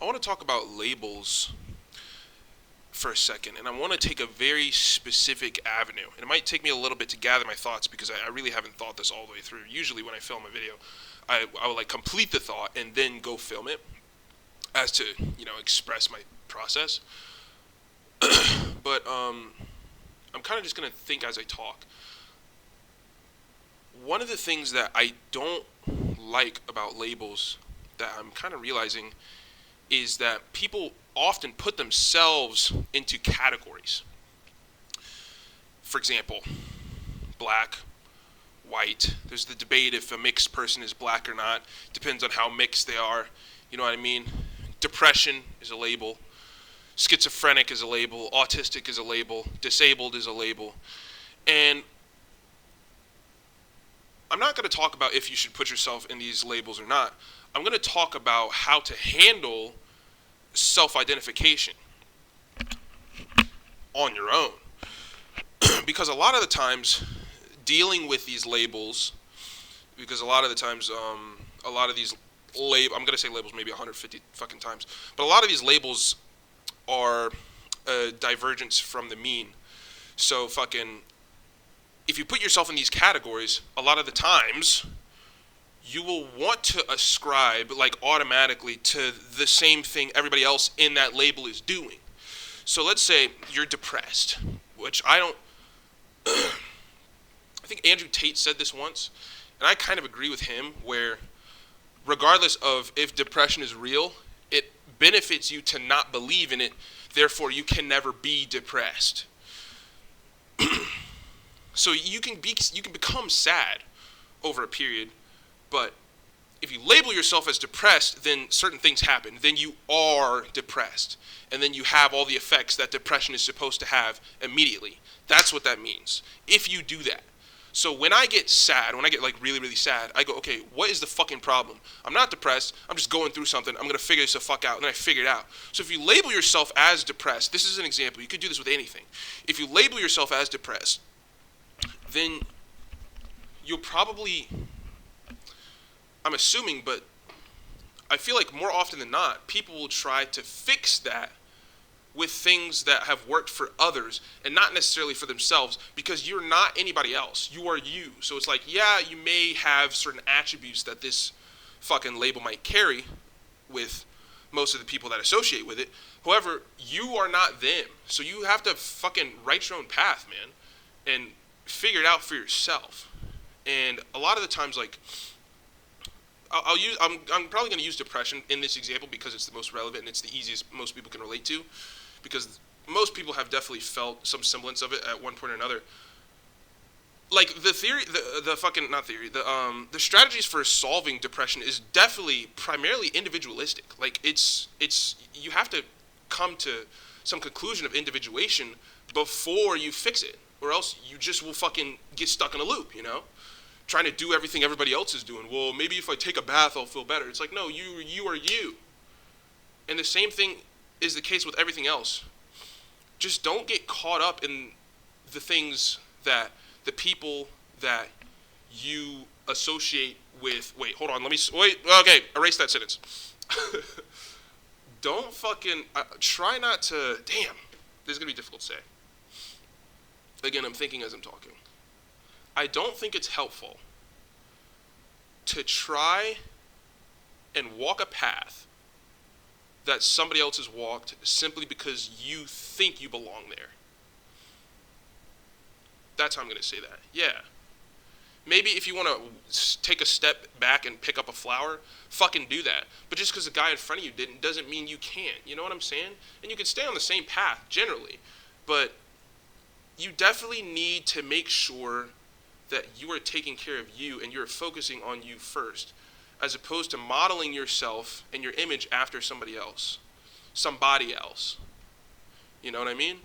I want to talk about labels for a second, and I want to take a very specific avenue. And it might take me a little bit to gather my thoughts because I really haven't thought this all the way through. Usually, when I film a video, I will like complete the thought and then go film it as to express my process. But I'm kind of just gonna think as I talk. One of the things that I don't like about labels that I'm kind of realizing is that people often put themselves into categories. For example, black, white. There's the debate if a mixed person is black or not. Depends on how mixed they are. You know what I mean? Depression is a label. Schizophrenic is a label. Autistic is a label. Disabled is a label. And I'm not going to talk about if you should put yourself in these labels or not. I'm going to talk about how to handle self-identification on your own. Because a lot of the times, dealing with these labels, because a lot of the times, a lot of these I'm going to say labels maybe 150 fucking times, but a lot of these labels are a divergence from the mean. So fucking, if you put yourself in these categories, a lot of the times, you will want to ascribe like automatically to the same thing everybody else in that label is doing. So let's say you're depressed, which I think Andrew Tate said this once, and I kind of agree with him, where regardless of if depression is real, it benefits you to not believe in it, therefore you can never be depressed. So you can become sad over a period, but if you label yourself as depressed, then certain things happen. Then you are depressed, and then you have all the effects that depression is supposed to have immediately. That's what that means, if you do that. So when I get sad, when I get like really, really sad, I go, okay, what is the fucking problem? I'm not depressed. I'm just going through something. I'm going to figure this the fuck out. And then I figure it out. So if you label yourself as depressed, this is an example. You could do this with anything. If you label yourself as depressed, then you'll probably, I'm assuming, but I feel like more often than not, people will try to fix that with things that have worked for others and not necessarily for themselves, because you're not anybody else. You are you. So it's like, yeah, you may have certain attributes that this fucking label might carry with most of the people that associate with it. However, you are not them. So you have to fucking write your own path, man, and figure it out for yourself. And a lot of the times, like, I'm probably going to use depression in this example because it's the most relevant and it's the easiest most people can relate to, because most people have definitely felt some semblance of it at one point or another. Like the theory, the fucking not theory, the strategies for solving depression is definitely primarily individualistic. Like it's you have to come to some conclusion of individuation before you fix it, or else you just will fucking get stuck in a loop, trying to do everything everybody else is doing. Well, maybe if I take a bath, I'll feel better. It's like, no, you are you. And the same thing is the case with everything else. Just don't get caught up in the things that the people that you associate with. Wait, hold on. Okay, erase that sentence. Don't fucking, try not to, damn, this is going to be difficult to say. Again, I'm thinking as I'm talking. I don't think it's helpful to try and walk a path that somebody else has walked simply because you think you belong there. That's how I'm going to say that. Yeah. Maybe if you want to take a step back and pick up a flower, fucking do that. But just because the guy in front of you didn't doesn't mean you can't. You know what I'm saying? And you can stay on the same path generally, but you definitely need to make sure that you are taking care of you and you're focusing on you first, as opposed to modeling yourself and your image after somebody else. You know what I mean?